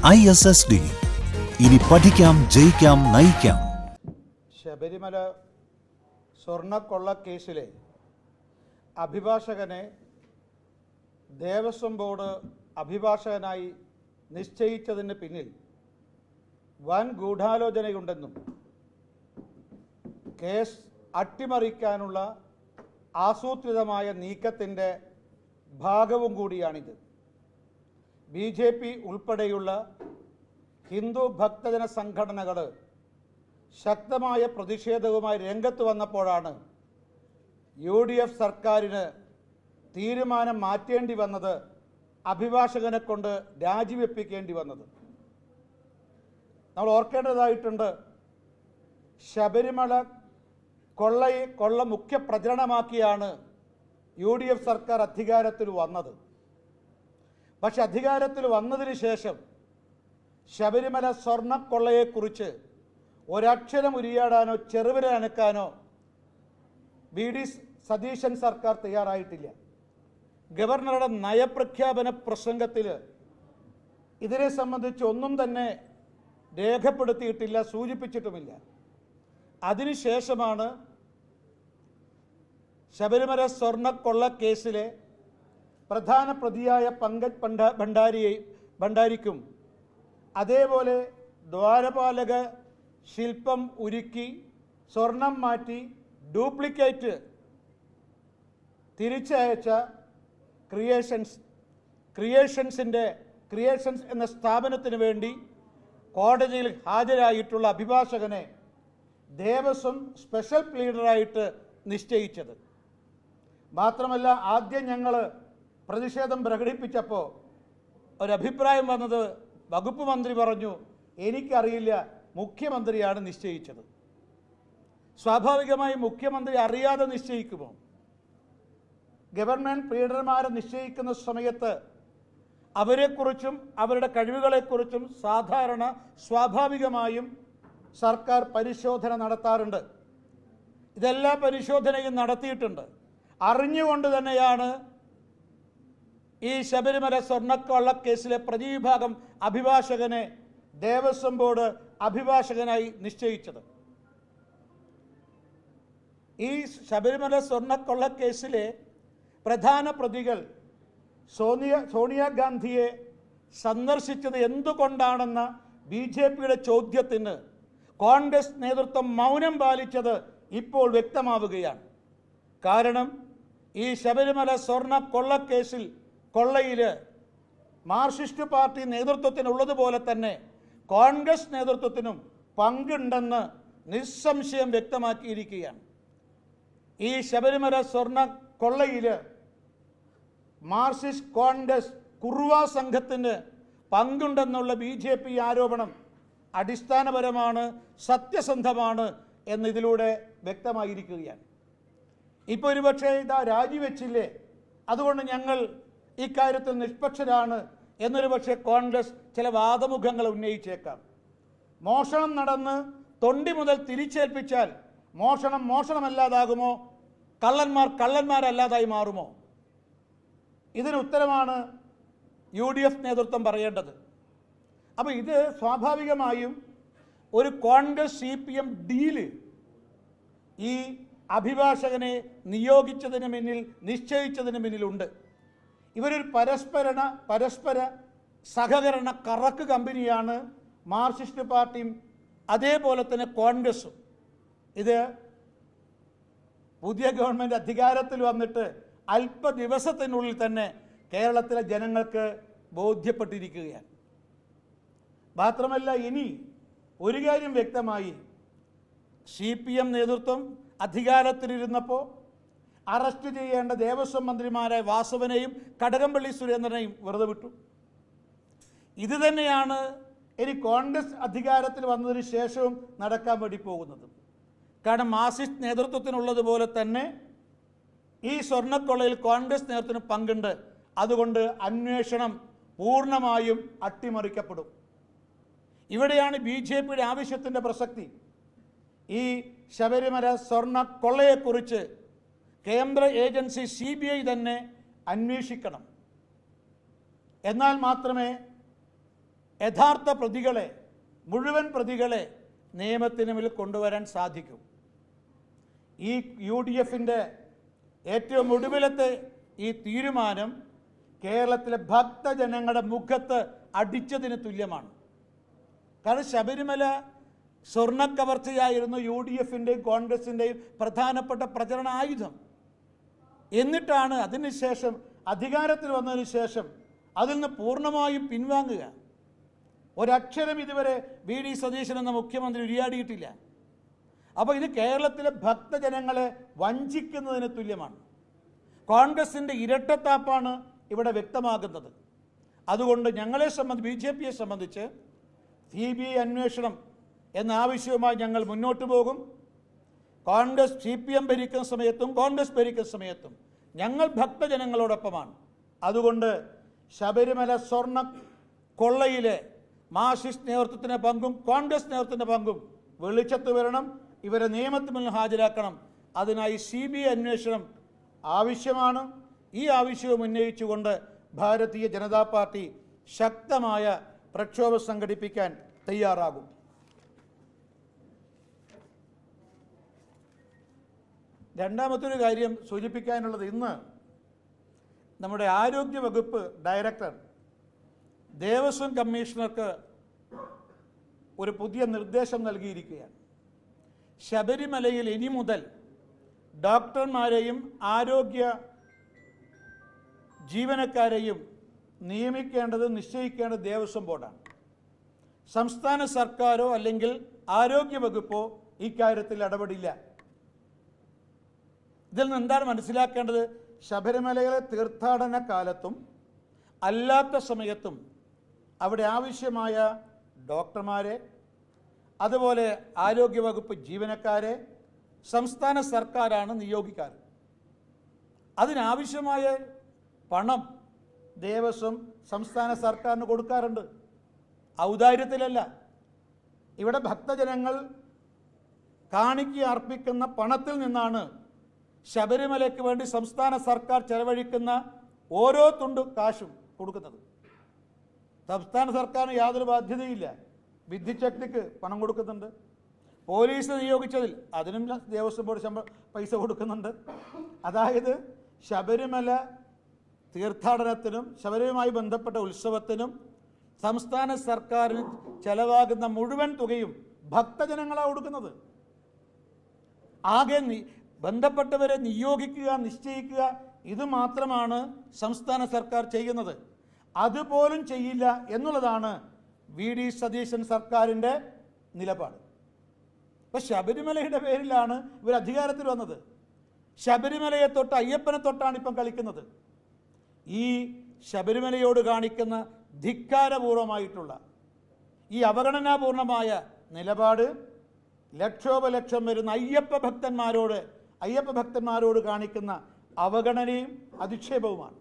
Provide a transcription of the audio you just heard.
ISSD. ഇനി പഠിക്കാം, ജയിക്കാം, നയിക്കാം. ശബരിമല സ്വർണ്ണക്കൊള്ള കേസിലെ അഭിഭാഷകനെ ദേവസ്വം ബോർഡ് അഭിഭാഷകനായി നിശ്ചയിച്ചതിന് പിന്നിൽ വൻ ഗൂഢാലോചനയുണ്ടെന്നും കേസ് അട്ടിമറിക്കാനുള്ള ആസൂത്രിതമായ നീക്കത്തിൻ്റെ ഭാഗവും കൂടിയാണിത്. BJP ഉൾപ്പെടെയുള്ള ഹിന്ദു ഭക്തജന സംഘടനകൾ ശക്തമായ പ്രതിഷേധവുമായി രംഗത്ത് വന്നപ്പോഴാണ് UDF സർക്കാരിന് തീരുമാനം മാറ്റേണ്ടി വന്നത്, അഭിഭാഷകനെ കൊണ്ട് രാജിവെപ്പിക്കേണ്ടി വന്നത്. നമ്മൾ ഓർക്കേണ്ടതായിട്ടുണ്ട്, ശബരിമല കൊള്ള മുഖ്യ പ്രചരണമാക്കിയാണ് UDF സർക്കാർ അധികാരത്തിൽ വന്നത്. പക്ഷെ അധികാരത്തിൽ വന്നതിന് ശേഷം ശബരിമല സ്വർണ്ണക്കൊള്ളയെക്കുറിച്ച് ഒരക്ഷരം ഉരിയാടാനോ ചെറുവിരൽ അനക്കാനോ VD സതീശൻ സർക്കാർ തയ്യാറായിട്ടില്ല. ഗവർണറുടെ നയപ്രഖ്യാപന പ്രസംഗത്തിൽ ഇതിനെ സംബന്ധിച്ച് ഒന്നും തന്നെ രേഖപ്പെടുത്തിയിട്ടില്ല, സൂചിപ്പിച്ചിട്ടുമില്ല. അതിനുശേഷമാണ് ശബരിമല സ്വർണ്ണക്കൊള്ള കേസിലെ പ്രധാന പ്രതിയായ പങ്കജ് ഭണ്ഡാരിക്കും അതേപോലെ ദ്വാരപാലക ശില്പം ഉരുക്കി സ്വർണം മാറ്റി ഡ്യൂപ്ലിക്കേറ്റ് തിരിച്ചയച്ച ക്രിയേഷൻസ് എന്ന സ്ഥാപനത്തിന് വേണ്ടി കോടതിയിൽ ഹാജരായിട്ടുള്ള അഭിഭാഷകനെ ദേവസ്വം സ്പെഷ്യൽ പ്ലീഡറായിട്ട് നിശ്ചയിച്ചത്. മാത്രമല്ല, ആദ്യം ഞങ്ങൾ പ്രതിഷേധം പ്രകടിപ്പിച്ചപ്പോൾ ഒരഭിപ്രായം വന്നത്, വകുപ്പ് മന്ത്രി പറഞ്ഞു, എനിക്കറിയില്ല, മുഖ്യമന്ത്രിയാണ് നിശ്ചയിച്ചത്. സ്വാഭാവികമായി മുഖ്യമന്ത്രി അറിയാതെ നിശ്ചയിക്കുമോ? ഗവൺമെൻറ് പ്ലീഡർമാരെ നിശ്ചയിക്കുന്ന സമയത്ത് അവരെക്കുറിച്ചും അവരുടെ കഴിവുകളെക്കുറിച്ചും സ്വാഭാവികമായും സർക്കാർ പരിശോധന നടത്താറുണ്ട്. ഇതെല്ലാ പരിശോധനയും നടത്തിയിട്ടുണ്ട്. അറിഞ്ഞുകൊണ്ട് തന്നെയാണ് ഈ ശബരിമല സ്വർണ്ണക്കൊള്ള കേസിലെ പ്രതിവിഭാഗം അഭിഭാഷകനെ ദേവസ്വം ബോർഡ് അഭിഭാഷകനായി നിശ്ചയിച്ചത്. ഈ ശബരിമല സ്വർണ്ണക്കൊള്ള കേസിലെ പ്രധാന പ്രതികൾ സോണിയാഗാന്ധിയെ സന്ദർശിച്ചത് എന്തുകൊണ്ടാണെന്ന BJPയുടെ ചോദ്യത്തിന് കോൺഗ്രസ് നേതൃത്വം മൗനം പാലിച്ചത് ഇപ്പോൾ വ്യക്തമാവുകയാണ്. കാരണം ഈ ശബരിമല സ്വർണ്ണക്കൊള്ളക്കേസിൽ കൊള്ളയിൽ മാർക്സിസ്റ്റ് പാർട്ടി നേതൃത്വത്തിനുള്ളതുപോലെ തന്നെ കോൺഗ്രസ് നേതൃത്വത്തിനും പങ്കുണ്ടെന്ന് നിസ്സംശയം വ്യക്തമാക്കിയിരിക്കുകയാണ്. ഈ ശബരിമല സ്വർണ്ണക്കൊള്ളയിൽ മാർക്സിസ്റ്റ് കോൺഗ്രസ് കുറുവ സംഘത്തിന് പങ്കുണ്ടെന്നുള്ള BJP ആരോപണം അടിസ്ഥാനപരമാണ്, സത്യസന്ധമാണ് എന്നിതിലൂടെ വ്യക്തമായിരിക്കുകയാണ്. ഇപ്പോൾ ഒരുപക്ഷെ ഇതാ രാജിവെച്ചില്ലേ, അതുകൊണ്ട് ഞങ്ങൾ ഇക്കാര്യത്തിൽ നിഷ്പക്ഷരാണ് എന്നൊരു പക്ഷേ കോൺഗ്രസ് ചില വാദമുഖങ്ങൾ ഉന്നയിച്ചേക്കാം. മോഷണം നടന്ന് തൊണ്ടി മുതൽ തിരിച്ചേൽപ്പിച്ചാൽ മോഷണമല്ലാതാകുമോ? കള്ളന്മാരല്ലാതായി മാറുമോ? ഇതിന് ഉത്തരമാണ് UDF നേതൃത്വം പറയേണ്ടത്. അപ്പോൾ ഇത് സ്വാഭാവികമായും ഒരു കോൺഗ്രസ് CPM ഡീല് ഈ അഭിഭാഷകനെ നിശ്ചയിച്ചതിന് പിന്നിലുണ്ട്. ഇവരൊരു പരസ്പര സഹകരണ കറക്ക് കമ്പനിയാണ് മാർക്സിസ്റ്റ് പാർട്ടിയും അതേപോലെ തന്നെ കോൺഗ്രസും. ഇത് പുതിയ ഗവൺമെൻറ് അധികാരത്തിൽ വന്നിട്ട് അല്പ ദിവസത്തിനുള്ളിൽ തന്നെ കേരളത്തിലെ ജനങ്ങൾക്ക് ബോധ്യപ്പെട്ടിരിക്കുകയാണ്. മാത്രമല്ല, ഇനി ഒരു കാര്യം വ്യക്തമായി, CPM നേതൃത്വം അധികാരത്തിലിരുന്നപ്പോൾ അറസ്റ്റ് ചെയ്യേണ്ട ദേവസ്വം മന്ത്രിമാരായ വാസവനെയും കടകംപള്ളി സുരേന്ദ്രനെയും വെറുതെ വിട്ടു. ഇത് തന്നെയാണ് ഇനി കോൺഗ്രസ് അധികാരത്തിൽ വന്നതിന് ശേഷവും നടക്കാൻ വേണ്ടി പോകുന്നത്. കാരണം മാർക്സിസ്റ്റ് നേതൃത്വത്തിനുള്ളതുപോലെ തന്നെ ഈ സ്വർണ്ണക്കൊള്ളയിൽ കോൺഗ്രസ് നേതൃത്വത്തിന് പങ്കുണ്ട്. അതുകൊണ്ട് അന്വേഷണം പൂർണ്ണമായും അട്ടിമറിക്കപ്പെടും. ഇവിടെയാണ് BJPയുടെ ആവശ്യത്തിൻ്റെ പ്രസക്തി. ഈ ശബരിമല സ്വർണ്ണക്കൊള്ളയെക്കുറിച്ച് കേന്ദ്ര ഏജൻസി CBI തന്നെ അന്വേഷിക്കണം. എന്നാൽ മാത്രമേ യഥാർത്ഥ പ്രതികളെ, മുഴുവൻ പ്രതികളെ നിയമത്തിന് മുന്നിൽ കൊണ്ടുവരാൻ സാധിക്കും. ഈ UDFൻ്റെ ഏറ്റവും ഒടുവിലത്തെ ഈ തീരുമാനം കേരളത്തിലെ ഭക്തജനങ്ങളുടെ മുഖത്ത് അടിച്ചതിന് തുല്യമാണ്. കാരണം ശബരിമല സ്വർണ്ണക്കവർച്ചയായിരുന്നു UDFൻ്റെയും കോൺഗ്രസിൻ്റെയും പ്രധാനപ്പെട്ട പ്രചരണ ആയുധം. എന്നിട്ടാണ് അതിനുശേഷം അധികാരത്തിൽ വന്നതിന് ശേഷം അതിൽ നിന്ന് പൂർണ്ണമായും പിൻവാങ്ങുക. ഒരക്ഷരം ഇതുവരെ VD സതീശൻ എന്ന മുഖ്യമന്ത്രി ഉരിയാടിയിട്ടില്ല. അപ്പോൾ ഇത് കേരളത്തിലെ ഭക്തജനങ്ങളെ വഞ്ചിക്കുന്നതിന് തുല്യമാണ്. കോൺഗ്രസിൻ്റെ ഇരട്ടത്താപ്പാണ് ഇവിടെ വ്യക്തമാകുന്നത്. അതുകൊണ്ട് ഞങ്ങളെ സംബന്ധിച്ച്, BJPയെ സംബന്ധിച്ച് CBI അന്വേഷണം എന്ന ആവശ്യവുമായി ഞങ്ങൾ മുന്നോട്ട് പോകും. കോൺഗ്രസ് CPM ഭരിക്കുന്ന സമയത്തും കോൺഗ്രസ് ഭരിക്കുന്ന സമയത്തും ഞങ്ങൾ ഭക്തജനങ്ങളോടൊപ്പമാണ്. അതുകൊണ്ട് ശബരിമല സ്വർണ്ണ കൊള്ളയിലെ മാർക്സിസ്റ്റ് നേതൃത്വത്തിൻ്റെ പങ്കും കോൺഗ്രസ് നേതൃത്വത്തിൻ്റെ പങ്കും വെളിച്ചത്ത് വരണം. ഇവരെ നിയമത്തിന് മുന്നിൽ ഹാജരാക്കണം. അതിനായി CBI അന്വേഷണം ആവശ്യമാണ്. ഈ ആവശ്യവും ഉന്നയിച്ചുകൊണ്ട് ഭാരതീയ ജനതാ പാർട്ടി ശക്തമായ പ്രക്ഷോഭം സംഘടിപ്പിക്കാൻ തയ്യാറാകും. രണ്ടാമത്തൊരു കാര്യം സൂചിപ്പിക്കാനുള്ളത്, ഇന്ന് നമ്മുടെ ആരോഗ്യ വകുപ്പ് ഡയറക്ടർ ദേവസ്വം കമ്മീഷണർക്ക് ഒരു പുതിയ നിർദ്ദേശം നൽകിയിരിക്കുകയാണ്. ശബരിമലയിൽ ഇനി മുതൽ ഡോക്ടർമാരെയും ആരോഗ്യ ജീവനക്കാരെയും നിയമിക്കേണ്ടത്, നിശ്ചയിക്കേണ്ടത് ദേവസ്വം ബോർഡാണ്. സംസ്ഥാന സർക്കാരോ അല്ലെങ്കിൽ ആരോഗ്യ വകുപ്പോ ഇക്കാര്യത്തിൽ ഇടപെടില്ല. ഇതിൽ നിന്ന് എന്താണ് മനസ്സിലാക്കേണ്ടത്? ശബരിമലയിലെ തീർത്ഥാടന കാലത്തും അല്ലാത്ത സമയത്തും അവിടെ ആവശ്യമായ ഡോക്ടർമാരെ, അതുപോലെ ആരോഗ്യവകുപ്പ് ജീവനക്കാരെ സംസ്ഥാന സർക്കാരാണ് നിയോഗിക്കാറ്. അതിനാവശ്യമായ പണം ദേവസ്വം സംസ്ഥാന സർക്കാരിന് കൊടുക്കാറുണ്ട്, ഔദാര്യത്തിലല്ല. ഇവിടെ ഭക്തജനങ്ങൾ കാണിക്ക അർപ്പിക്കുന്ന പണത്തിൽ നിന്നാണ് ശബരിമലയ്ക്ക് വേണ്ടി സംസ്ഥാന സർക്കാർ ചെലവഴിക്കുന്ന ഓരോ തുണ്ട് കാശും കൊടുക്കുന്നത്. സംസ്ഥാന സർക്കാരിന് യാതൊരു ബാധ്യതയില്ല. വിദ്യുച്ഛക്തിക്ക് പണം കൊടുക്കുന്നുണ്ട്. പോലീസ് നിയോഗിച്ചതിൽ അതിനും ദേവസ്വം ബോർഡ് പൈസ കൊടുക്കുന്നുണ്ട്. അതായത് ശബരിമല തീർത്ഥാടനത്തിനും ശബരിമലയുമായി ബന്ധപ്പെട്ട ഉത്സവത്തിനും സംസ്ഥാന സർക്കാരിന് ചെലവാകുന്ന മുഴുവൻ തുകയും ഭക്തജനങ്ങളാണ് കൊടുക്കുന്നത്. ആകെ ബന്ധപ്പെട്ടവരെ നിയോഗിക്കുക, നിശ്ചയിക്കുക, ഇത് മാത്രമാണ് സംസ്ഥാന സർക്കാർ ചെയ്യുന്നത്. അതുപോലും ചെയ്യില്ല എന്നുള്ളതാണ് VD സതീശൻ സർക്കാരിൻ്റെ നിലപാട്. അപ്പോൾ ശബരിമലയുടെ പേരിലാണ് ഇവർ അധികാരത്തിൽ വന്നത്. ശബരിമലയെ തൊട്ട് അയ്യപ്പനെ തൊട്ടാണ് ഇപ്പം കളിക്കുന്നത്. ഈ ശബരിമലയോട് കാണിക്കുന്ന ധിക്കാരപൂർവമായിട്ടുള്ള ഈ അവഗണനാപൂർണമായ നിലപാട് ലക്ഷോപലക്ഷം വരുന്ന അയ്യപ്പ ഭക്തന്മാരോട് കാണിക്കുന്ന അവഗണനയും അധിക്ഷേപവുമാണ്.